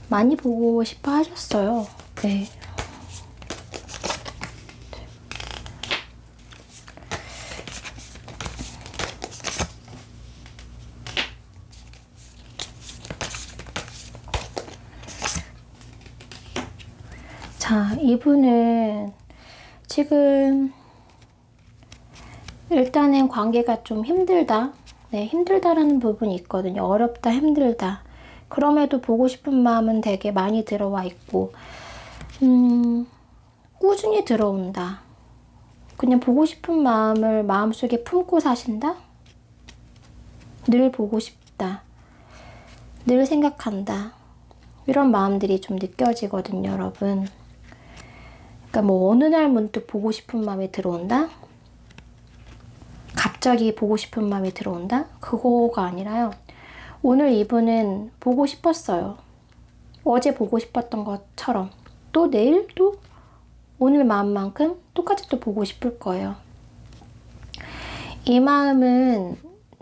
많이 보고 싶어 하셨어요. 네. 자, 이분은 지금 일단은 관계가 좀 힘들다. 네, 힘들다라는 부분이 있거든요. 어렵다, 힘들다. 그럼에도 보고 싶은 마음은 되게 많이 들어와 있고, 꾸준히 들어온다. 그냥 보고 싶은 마음을 마음속에 품고 사신다? 늘 보고 싶다. 늘 생각한다. 이런 마음들이 좀 느껴지거든요, 여러분. 그러니까 뭐 어느 날 문득 보고 싶은 마음이 들어온다? 갑자기 보고 싶은 마음이 들어온다? 그거가 아니라요. 오늘 이분은 보고 싶었어요. 어제 보고 싶었던 것처럼. 또 내일 또 오늘 마음만큼 똑같이 또 보고 싶을 거예요. 이 마음은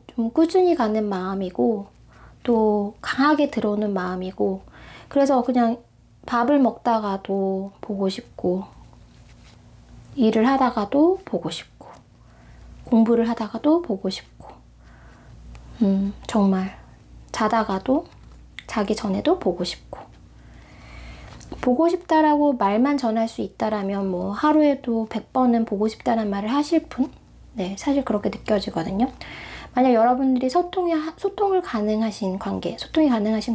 좀 꾸준히 가는 마음이고 또 강하게 들어오는 마음이고 그래서 그냥 밥을 먹다가도 보고 싶고 일을 하다가도 보고 싶고 공부를 하다가도 보고 싶고 정말 자다가도 자기 전에도 보고 싶고 보고 싶다라고 말만 전할 수 있다라면 뭐 하루에도 100번은 보고 싶다는 말을 하실 분? 네, 사실 그렇게 느껴지거든요. 만약 여러분들이 소통이 가능하신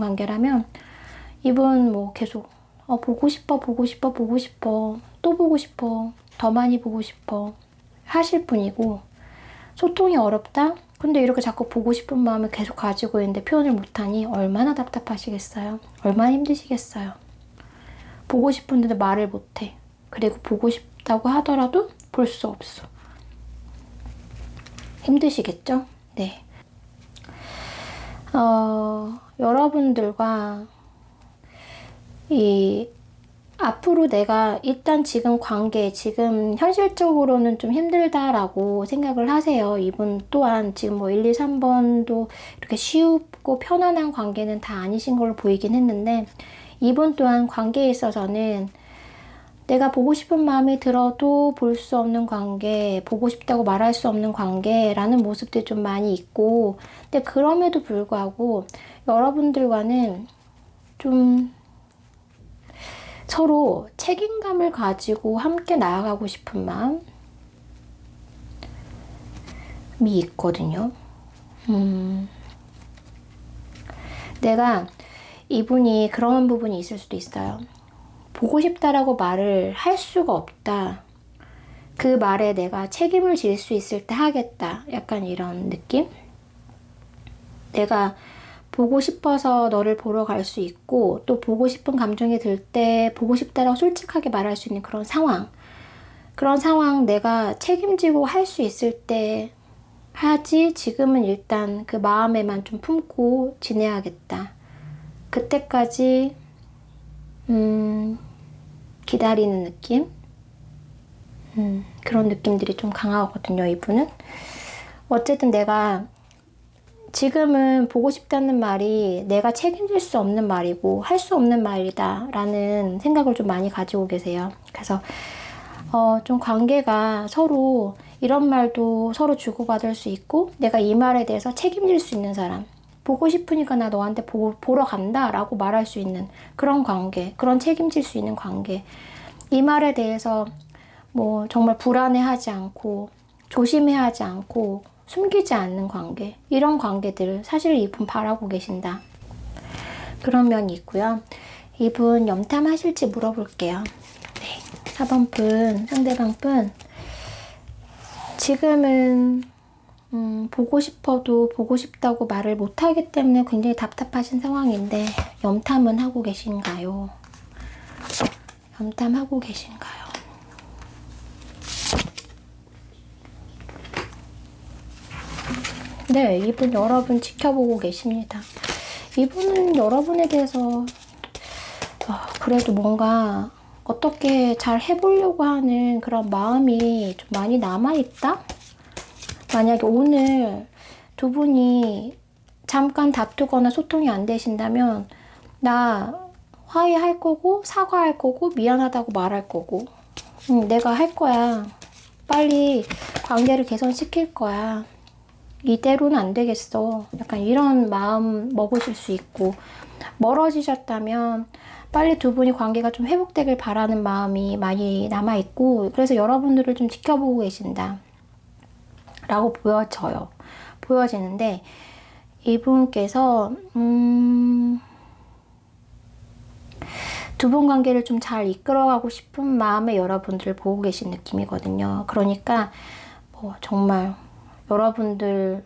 관계라면 이분 뭐 계속 보고 싶어 또 보고 싶어 더 많이 보고 싶어 하실 분이고 소통이 어렵다? 근데 이렇게 자꾸 보고 싶은 마음을 계속 가지고 있는데 표현을 못하니 얼마나 답답하시겠어요? 얼마나 힘드시겠어요? 보고 싶은데도 말을 못해. 그리고 보고 싶다고 하더라도 볼 수 없어. 힘드시겠죠? 네. 여러분들과 앞으로 내가 일단 지금 현실적으로는 좀 힘들다라고 생각을 하세요. 이분 또한 지금 뭐 1, 2, 3번도 이렇게 쉽고 편안한 관계는 다 아니신 걸로 보이긴 했는데 이분 또한 관계에 있어서는 내가 보고 싶은 마음이 들어도 볼 수 없는 관계, 보고 싶다고 말할 수 없는 관계라는 모습들이 좀 많이 있고 근데 그럼에도 불구하고 여러분들과는 좀 서로 책임감을 가지고 함께 나아가고 싶은 마음이 있거든요. 내가 이분이 그런 부분이 있을 수도 있어요. 보고 싶다라고 말을 할 수가 없다. 그 말에 내가 책임을 질 수 있을 때 하겠다. 약간 이런 느낌? 내가 보고 싶어서 너를 보러 갈 수 있고 또 보고 싶은 감정이 들 때 보고 싶다라고 솔직하게 말할 수 있는 그런 상황 내가 책임지고 할 수 있을 때 하지 지금은 일단 그 마음에만 좀 품고 지내야겠다. 그때까지 기다리는 느낌? 그런 느낌들이 좀 강하거든요, 이분은. 어쨌든 내가 지금은 보고 싶다는 말이 내가 책임질 수 없는 말이고 할 수 없는 말이다 라는 생각을 좀 많이 가지고 계세요. 그래서 좀 관계가 서로 이런 말도 서로 주고받을 수 있고 내가 이 말에 대해서 책임질 수 있는 사람 보고 싶으니까 나 너한테 보러 간다 라고 말할 수 있는 그런 관계 그런 책임질 수 있는 관계 이 말에 대해서 뭐 정말 불안해하지 않고 조심해하지 않고 숨기지 않는 관계 이런 관계들을 사실 이분 바라고 계신다 그런 면이 있고요. 이분 염탐하실지 물어볼게요. 네, 4번 분 상대방 분 지금은 보고 싶어도 보고 싶다고 말을 못하기 때문에 굉장히 답답하신 상황인데 염탐은 하고 계신가요? 염탐하고 계신가요? 네, 이분 여러분 지켜보고 계십니다. 이분은 여러분에 대해서 그래도 뭔가 어떻게 잘 해보려고 하는 그런 마음이 좀 많이 남아있다? 만약에 오늘 두 분이 잠깐 다투거나 소통이 안 되신다면 나 화해할 거고 사과할 거고 미안하다고 말할 거고 내가 할 거야. 빨리 관계를 개선시킬 거야. 이대로는 안 되겠어. 약간 이런 마음 먹으실 수 있고, 멀어지셨다면 빨리 두 분이 관계가 좀 회복되길 바라는 마음이 많이 남아있고, 그래서 여러분들을 좀 지켜보고 계신다 라고 보여지는데, 이분께서 두 분 관계를 좀 잘 이끌어가고 싶은 마음에 여러분들을 보고 계신 느낌이거든요. 그러니까 뭐 정말 여러분들을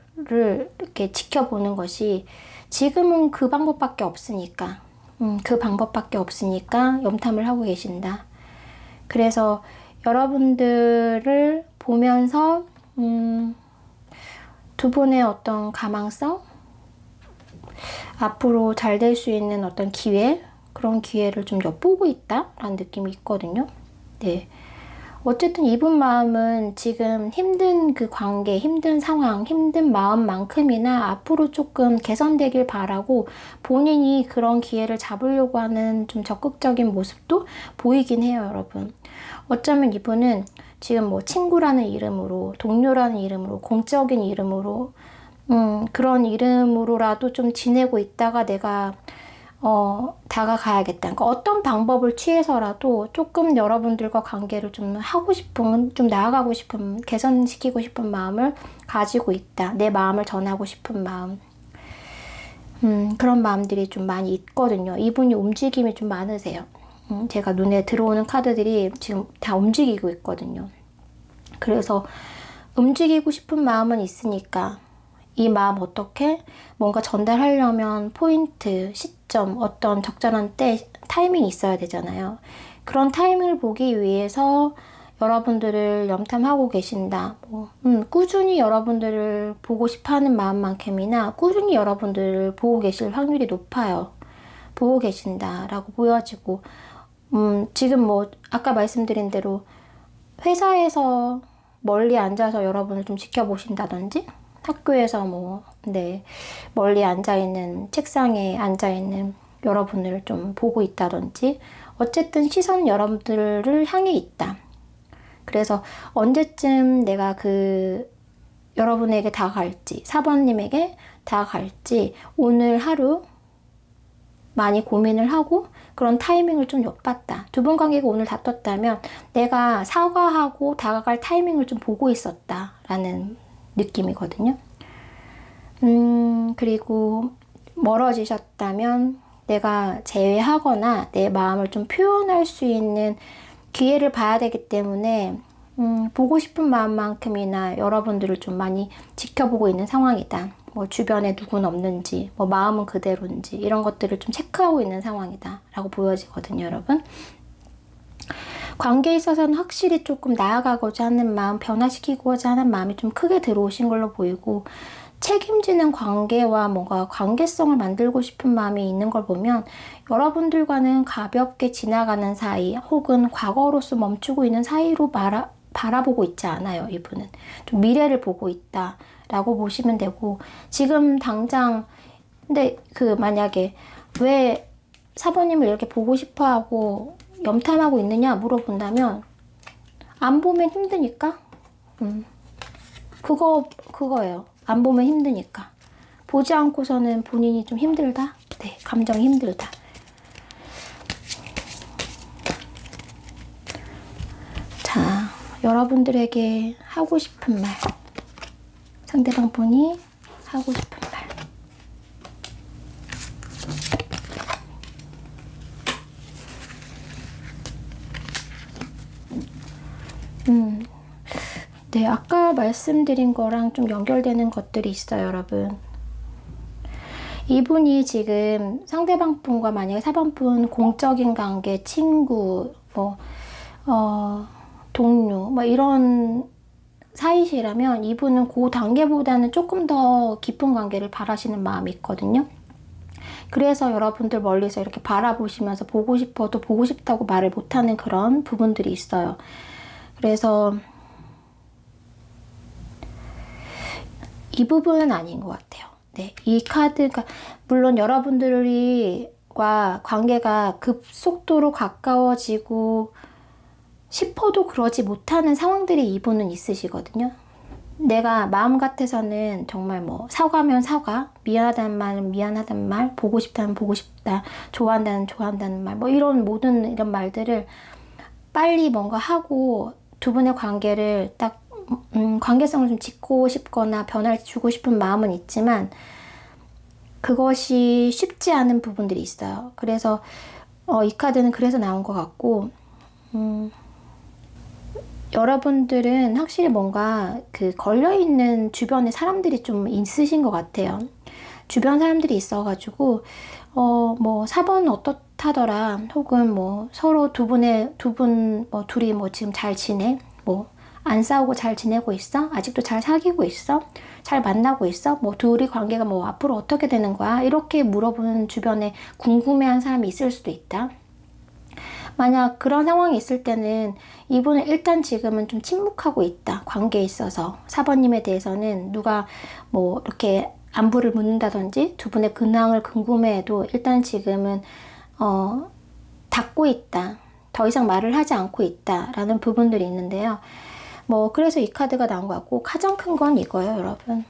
이렇게 지켜보는 것이 지금은 그 방법밖에 없으니까 염탐을 하고 계신다. 그래서 여러분들을 보면서 두 분의 어떤 가망성, 앞으로 잘 될 수 있는 어떤 기회, 그런 기회를 좀 엿보고 있다라는 느낌이 있거든요. 네. 어쨌든 이분 마음은 지금 힘든 그 관계, 힘든 상황, 힘든 마음만큼이나 앞으로 조금 개선되길 바라고 본인이 그런 기회를 잡으려고 하는 좀 적극적인 모습도 보이긴 해요, 여러분. 어쩌면 이분은 지금 뭐 친구라는 이름으로, 동료라는 이름으로, 공적인 이름으로, 그런 이름으로라도 좀 지내고 있다가 내가 다가가야겠다. 그러니까 어떤 방법을 취해서라도 조금 여러분들과 관계를 좀 하고 싶은, 좀 나아가고 싶은, 개선시키고 싶은 마음을 가지고 있다. 내 마음을 전하고 싶은 마음. 그런 마음들이 좀 많이 있거든요. 이분이 움직임이 좀 많으세요. 제가 눈에 들어오는 카드들이 지금 다 움직이고 있거든요. 그래서 움직이고 싶은 마음은 있으니까 이 마음 어떻게 뭔가 전달하려면 포인트, 시점, 어떤 적절한 때, 타이밍이 있어야 되잖아요. 그런 타이밍을 보기 위해서 여러분들을 염탐하고 계신다. 꾸준히 여러분들을 보고 싶어 하는 마음만큼이나 꾸준히 여러분들을 보고 계실 확률이 높아요. 보고 계신다라고 보여지고, 지금 뭐, 아까 말씀드린 대로 회사에서 멀리 앉아서 여러분을 좀 지켜보신다든지, 학교에서 뭐, 네, 멀리 앉아있는, 책상에 앉아있는 여러분을 좀 보고 있다든지, 어쨌든 시선 여러분들을 향해 있다. 그래서 언제쯤 내가 여러분에게 다가갈지, 4번님에게 다가갈지, 오늘 하루 많이 고민을 하고 그런 타이밍을 좀 엿봤다. 두 분 관계가 오늘 다퉜다면 내가 사과하고 다가갈 타이밍을 좀 보고 있었다라는 느낌이거든요. 그리고 멀어지셨다면 내가 제외하거나 내 마음을 좀 표현할 수 있는 기회를 봐야 되기 때문에 보고 싶은 마음만큼이나 여러분들을 좀 많이 지켜보고 있는 상황이다. 뭐 주변에 누군 없는지, 뭐 마음은 그대로인지 이런 것들을 좀 체크하고 있는 상황이다 라고 보여지거든요, 여러분. 관계에 있어서는 확실히 조금 나아가고자 하는 마음, 변화시키고자 하는 마음이 좀 크게 들어오신 걸로 보이고, 책임지는 관계와 뭔가 관계성을 만들고 싶은 마음이 있는 걸 보면 여러분들과는 가볍게 지나가는 사이 혹은 과거로서 멈추고 있는 사이로 바라보고 있지 않아요. 이분은 좀 미래를 보고 있다 라고 보시면 되고, 지금 당장 근데 만약에 왜 사모님을 이렇게 보고 싶어 하고 염탐하고 있느냐 물어본다면, 안 보면 힘드니까. 그거예요. 안 보면 힘드니까. 보지 않고서는 본인이 좀 힘들다? 네, 감정이 힘들다. 자, 여러분들에게 하고 싶은 말. 상대방 분이 하고 싶은 말. 네, 아까 말씀드린 거랑 좀 연결되는 것들이 있어요, 여러분. 이분이 지금 상대방 분과 만약에 4번 분 공적인 관계, 친구, 동료, 뭐 이런 사이시라면 이분은 그 단계보다는 조금 더 깊은 관계를 바라시는 마음이 있거든요. 그래서 여러분들 멀리서 이렇게 바라보시면서 보고 싶어도 보고 싶다고 말을 못하는 그런 부분들이 있어요. 그래서 이 부분은 아닌 것 같아요. 네, 이 카드가 물론 여러분들과 관계가 급속도로 가까워지고 싶어도 그러지 못하는 상황들이 이분은 있으시거든요. 내가 마음 같아서는 정말 뭐 사과면 사과, 미안하다는 말은 미안하다는 말, 보고 싶다는 보고 싶다, 좋아한다는 좋아한다는 말, 뭐 이런 모든 이런 말들을 빨리 뭔가 하고 두 분의 관계를 딱 관계성을 좀 짓고 싶거나 변화를 주고 싶은 마음은 있지만 그것이 쉽지 않은 부분들이 있어요. 그래서 이 카드는 그래서 나온 것 같고 여러분들은 확실히 뭔가 그 걸려있는 주변에 사람들이 좀 있으신 것 같아요. 주변 사람들이 있어가지고, 뭐, 4번은 어떻다더라. 혹은 뭐, 서로 뭐, 둘이 뭐 지금 잘 지내? 뭐, 안 싸우고 잘 지내고 있어? 아직도 잘 사귀고 있어? 잘 만나고 있어? 뭐, 둘이 관계가 뭐, 앞으로 어떻게 되는 거야? 이렇게 물어보는 주변에 궁금해하는 사람이 있을 수도 있다. 만약 그런 상황이 있을 때는 이분은 일단 지금은 좀 침묵하고 있다. 관계에 있어서. 4번님에 대해서는 누가 뭐 이렇게 안부를 묻는다든지 두 분의 근황을 궁금해해도 일단 지금은 닫고 있다. 더 이상 말을 하지 않고 있다. 라는 부분들이 있는데요. 뭐 그래서 이 카드가 나온 것 같고 가장 큰 건 이거예요, 여러분.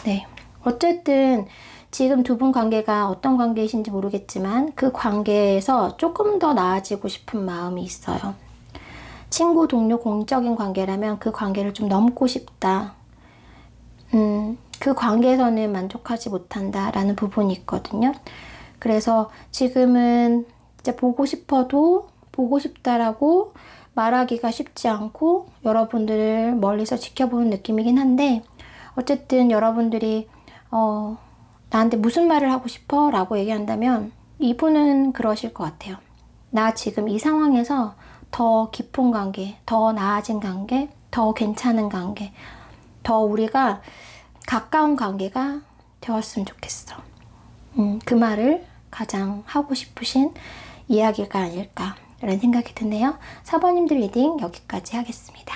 네. 어쨌든 지금 두 분 관계가 어떤 관계이신지 모르겠지만 그 관계에서 조금 더 나아지고 싶은 마음이 있어요. 친구, 동료, 공적인 관계라면 그 관계를 좀 넘고 싶다. 그 관계에서는 만족하지 못한다라는 부분이 있거든요. 그래서 지금은 이제 보고 싶어도 보고 싶다라고 말하기가 쉽지 않고 여러분들을 멀리서 지켜보는 느낌이긴 한데 어쨌든 여러분들이 나한테 무슨 말을 하고 싶어? 라고 얘기한다면 이분은 그러실 것 같아요. 나 지금 이 상황에서 더 깊은 관계, 더 나아진 관계, 더 괜찮은 관계, 더 우리가 가까운 관계가 되었으면 좋겠어. 그 말을 가장 하고 싶으신 이야기가 아닐까라는 생각이 드네요. 4번님들 리딩 여기까지 하겠습니다.